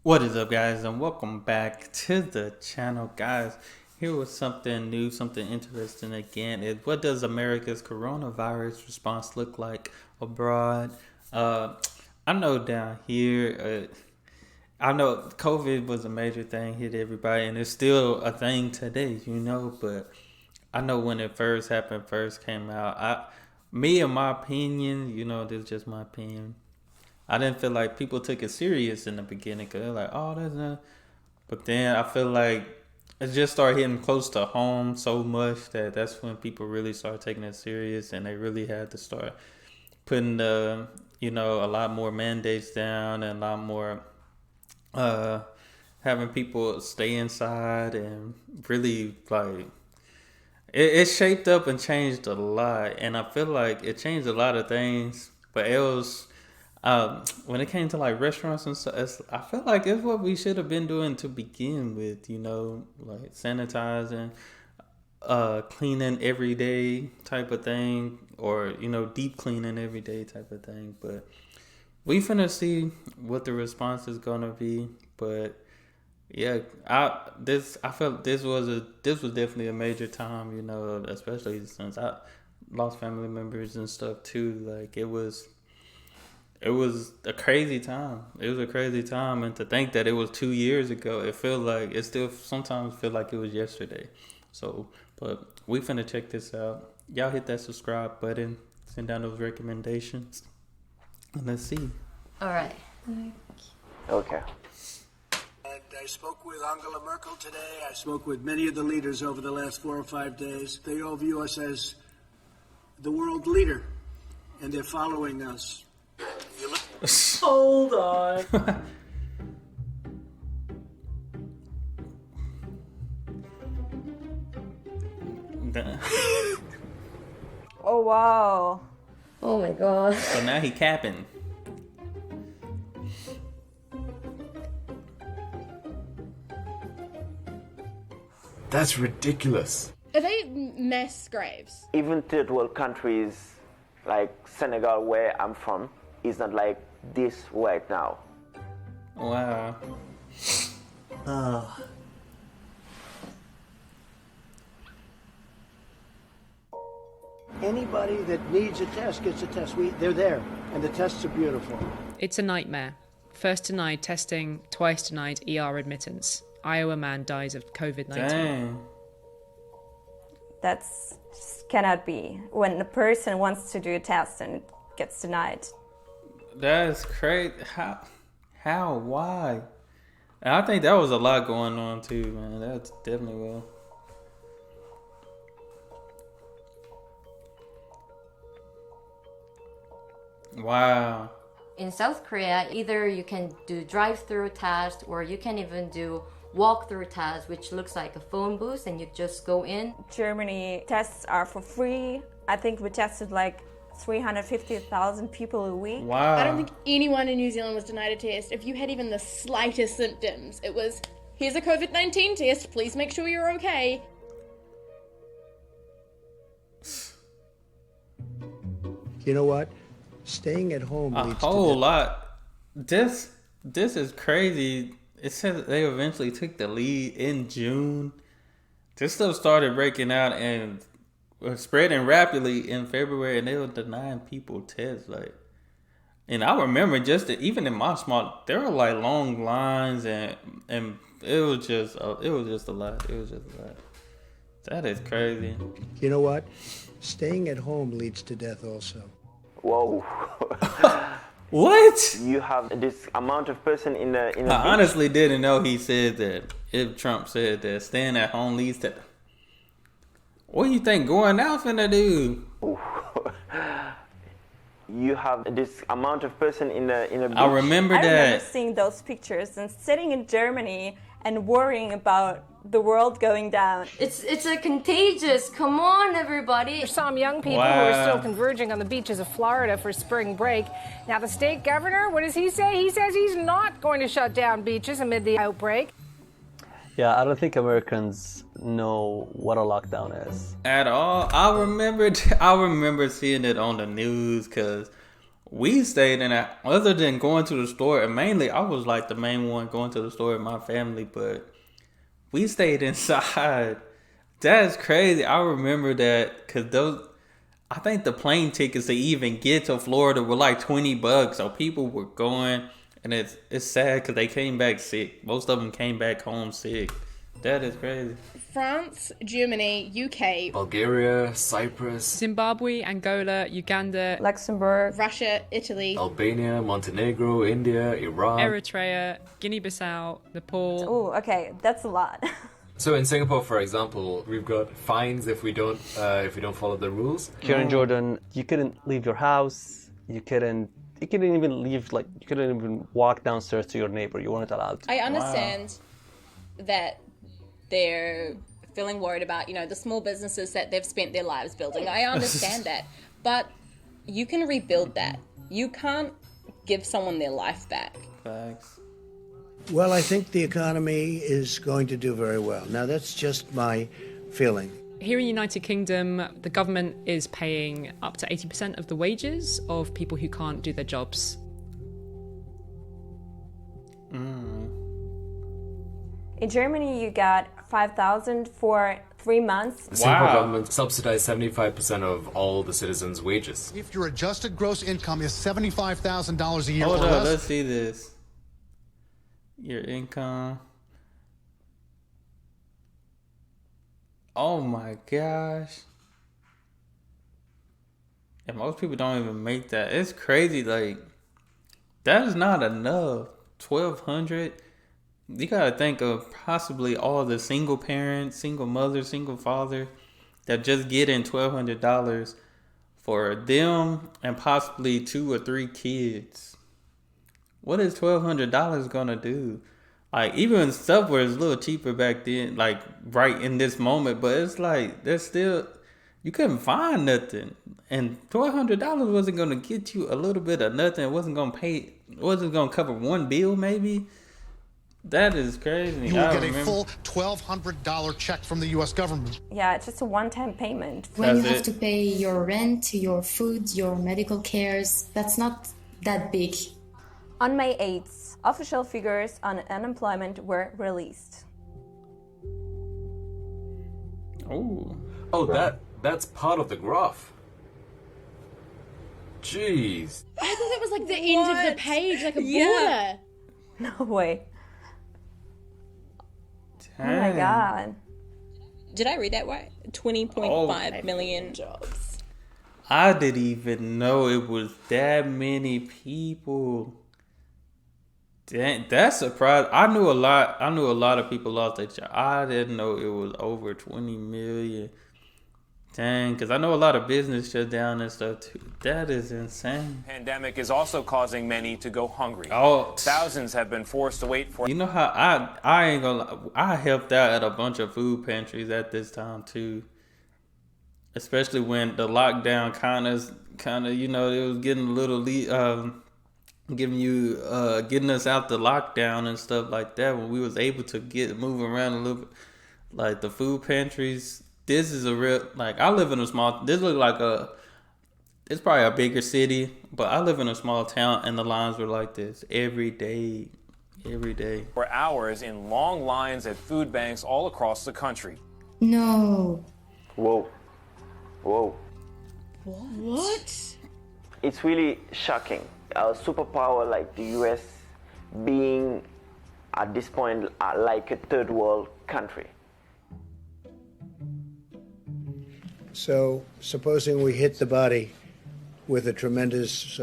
What is up, guys, and welcome back to the channel, guys. Here was something new, something interesting again. What does America's coronavirus response look like abroad? I know down here, I know COVID was a major thing, hit everybody, and it's still a thing today, but I know when it first happened, first came out, in my opinion, this is just my opinion. I didn't feel like people took it serious in the beginning because they're like, oh, that's not. But then I feel like it just started hitting close to home so much that's when people really started taking it serious and they really had to start putting a lot more mandates down and a lot more having people stay inside and really like it shaped up and changed a lot. And I feel like it changed a lot of things, but it was. When it came to like restaurants and stuff, I feel like it's what we should have been doing to begin with, like sanitizing, cleaning every day type of thing, or, deep cleaning every day type of thing. But we finna see what the response is gonna be. But yeah, I felt this was definitely a major time, especially since I lost family members and stuff too. Like it was a crazy time. It was a crazy time, and to think that it was 2 years ago, it still sometimes feel like it was yesterday. So, but we finna check this out. Y'all hit that subscribe button, send down those recommendations, and let's see. All right. Okay. And I spoke with Angela Merkel today. I spoke with many of the leaders over the last 4 or 5 days. They all view us as the world leader, and they're following us. Hold on. Oh, wow. Oh my god. So now he capping. That's ridiculous. Are they mass graves? Even third world countries like Senegal, where I'm from, is not like this right now. Wow. Anybody that needs a test gets a test. They're there, and the tests are beautiful. It's a nightmare. First denied testing, twice denied ER admittance. Iowa man dies of COVID-19. Dang. That's cannot be. When a person wants to do a test and it gets denied. That's crazy. How? Why? And I think that was a lot going on too, man. That's definitely well. Wow. In South Korea, either you can do drive-through test or you can even do walk-through test, which looks like a phone booth and you just go in. Germany tests are for free. I think we tested like 350,000 people a week. Wow. I don't think anyone in New Zealand was denied a test. If you had even the slightest symptoms, it was, here's a COVID-19 test, please make sure you're okay. You know what? Staying at home A leads whole to lot. This is crazy. It says they eventually took the lead in June. This stuff started breaking out and spreading rapidly in February, and they were denying people tests. And I remember even in my small, there were like long lines, and it was just a lot. It was just a lot. That is crazy. You know what? Staying at home leads to death also. Whoa. What? You have this amount of person in the I honestly didn't know he said that. If Trump said that staying at home leads to. What do you think going out finna do? You have this amount of person in the beach. I remember I remember that. seeing those pictures and sitting in Germany and worrying about the world going down. It's a contagious. Come on, everybody. Some young people who are still converging on the beaches of Florida for spring break. Now, the state governor, what does he say? He says he's not going to shut down beaches amid the outbreak. Yeah, I don't think Americans know what a lockdown is. At all. I remember seeing it on the news because we stayed in a, other than going to the store, and mainly I was like the main one going to the store in my family, but we stayed inside. That's crazy. I remember that because those, I think the plane tickets to even get to Florida were like $20, so people were going, and it's sad because they came back sick. Most of them came back home sick. That is crazy. France, Germany, UK, Bulgaria, Cyprus, Zimbabwe, Angola, Uganda, Luxembourg, Russia, Italy. Albania, Montenegro, India, Iran. Eritrea, Guinea-Bissau, Nepal. Oh, okay, that's a lot. So in Singapore, for example, we've got fines if we don't follow the rules. Here in Jordan, you couldn't leave your house. You couldn't even leave, like, you couldn't even walk downstairs to your neighbor. You weren't allowed to. I understand that they're feeling worried about, the small businesses that they've spent their lives building. I understand that. But you can rebuild that. You can't give someone their life back. Thanks. Well, I think the economy is going to do very well. Now, that's just my feeling. Here in the United Kingdom, the government is paying up to 80% of the wages of people who can't do their jobs. In Germany, you got 5,000 for 3 months. The Singapore government subsidized 75% of all the citizens' wages. If your adjusted gross income is $75,000 a year Hold or on, less, let's see this. Your income. Oh my gosh. And most people don't even make that. It's crazy. Like, that is not enough. 1,200. You gotta think of possibly all the single parents, single mother, single father that just get in $1,200 for them and possibly 2 or 3 kids. What is $1,200 gonna do? Like, even stuff was a little cheaper back then, like right in this moment, but it's like there's still, you couldn't find nothing, and $1,200 wasn't gonna get you a little bit of nothing. It wasn't gonna cover one bill maybe. That is crazy. you will get a full $1,200 check from the U.S. government. Yeah, it's just a one-time payment. When you have to pay your rent, your food, your medical cares, that's not that big. On May 8th, official figures on unemployment were released. Oh, that's part of the graph. Jeez. I thought that was like the end of the page, like a border. No way. Dang. Oh my god. Did I read that right? 20.5 million jobs. I didn't even know it was that many people. Dang, that's surprising. I knew a lot of people lost their job. I didn't know it was over 20 million. Dang, because I know a lot of business shut down and stuff too. That is insane. Pandemic is also causing many to go hungry. Oh, Thousands have been forced to wait for. You know how I ain't gonna lie, I helped out at a bunch of food pantries at this time too. Especially when the lockdown kind of it was getting a little getting us out the lockdown and stuff like that, when we was able to move around a little bit. Like the food pantries, this is a real, like, I live in a small, this look like it's probably a bigger city, but I live in a small town and the lines were like this every day. For hours in long lines at food banks all across the country. No. Whoa. What? It's really shocking. A superpower like the US being at this point like a third world country. So, supposing we hit the body with a tremendous,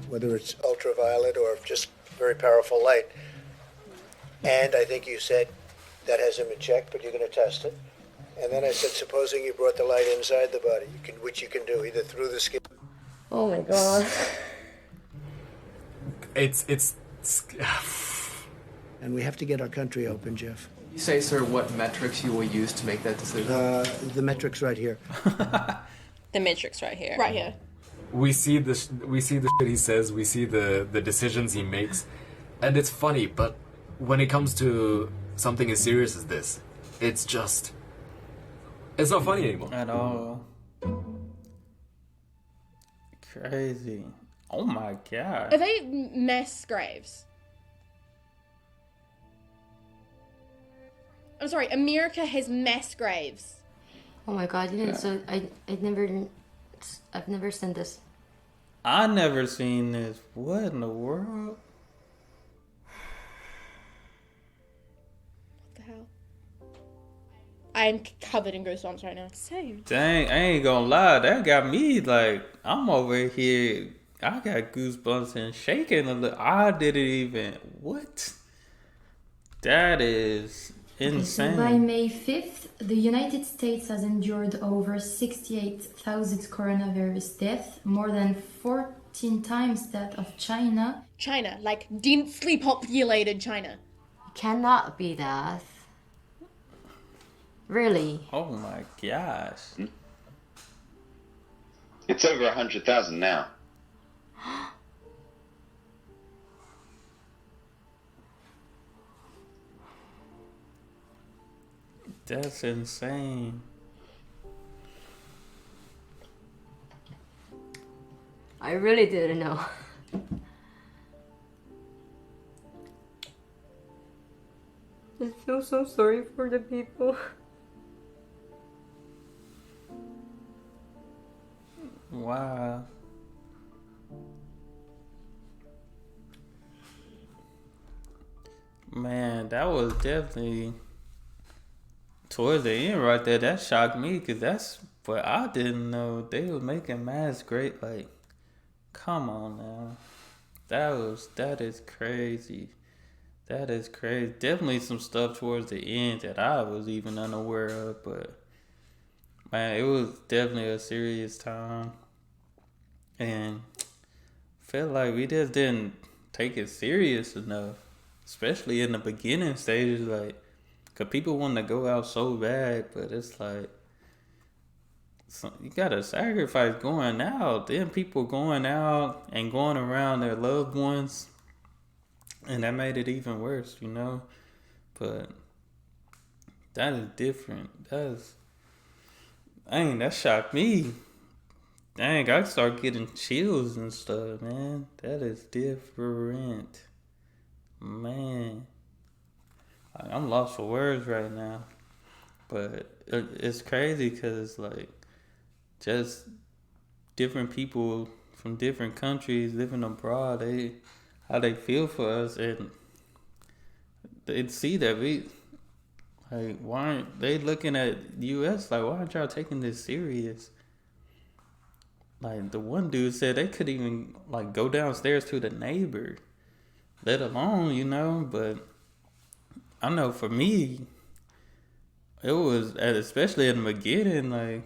whether it's ultraviolet or just very powerful light, and I think you said that hasn't been checked, but you're going to test it. And then I said, supposing you brought the light inside the body, which you can do either through the skin. Oh my god. It's. And we have to get our country open, Jeff. You say, sir, what metrics you will use to make that decision? The metrics right here. The metrics right here. Right here. We see the shit he says. We see the decisions he makes, and it's funny. But when it comes to something as serious as this, it's not funny anymore At all. Crazy. Oh my god. Are they mass graves? I'm sorry, America has mass graves. Oh my god, you didn't, so I've never seen this. I never seen this. What in the world? What the hell? I'm covered in goosebumps right now. Same. Dang, I ain't gonna lie. That got me like, I'm over here. I got goosebumps and shaking a little. I didn't even. What? That is Okay, insane. so by May 5th, the United States has endured over 68,000 coronavirus deaths, more than 14 times that of China. China, like densely populated China. Cannot be that. Really? Oh my gosh. It's over 100,000 now. That's insane. I really didn't know. I feel so sorry for the people. Wow. Man, that was definitely towards the end right there. That shocked me because that's what I didn't know. They were making mass great. Like, come on now. That is crazy. That is crazy. Definitely some stuff towards the end that I was even unaware of, but man, it was definitely a serious time. And felt like we just didn't take it serious enough. Especially in the beginning stages, like, cause people want to go out so bad, but it's like, you gotta sacrifice going out. Then people going out and going around their loved ones, and that made it even worse, you know. But that is different. That shocked me. Dang, I start getting chills and stuff, man. That is different. Man, I'm lost for words right now, but it's crazy because like just different people from different countries living abroad, how they feel for us, and they see that we like, why aren't they looking at the U.S. like, why aren't y'all taking this serious? Like the one dude said they couldn't even like go downstairs to the neighbor, let alone, you know. But I know for me, it was, especially in the beginning, like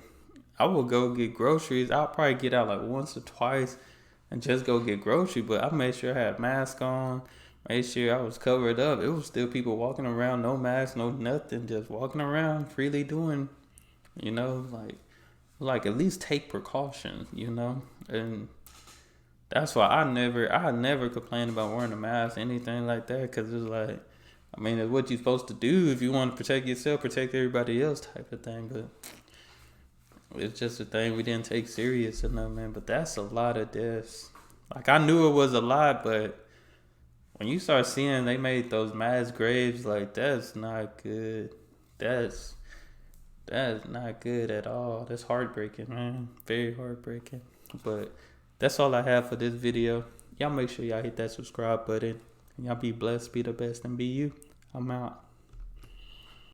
I would go get groceries. I'll probably get out like once or twice and just go get groceries. But I made sure I had a mask on, made sure I was covered up. It was still people walking around, no mask, no nothing, just walking around freely doing, you know, like at least take precautions, you know. And that's why I never complained about wearing a mask, anything like that, because it's like, I mean, it's what you're supposed to do if you want to protect yourself, protect everybody else type of thing. But it's just a thing we didn't take serious enough, man. But that's a lot of deaths. Like, I knew it was a lot, but when you start seeing they made those mass graves, like, that's not good. That's not good at all. That's heartbreaking, man. Very heartbreaking. But that's all I have for this video. Y'all make sure y'all hit that subscribe button. Y'all be blessed, be the best, and be you. I'm out.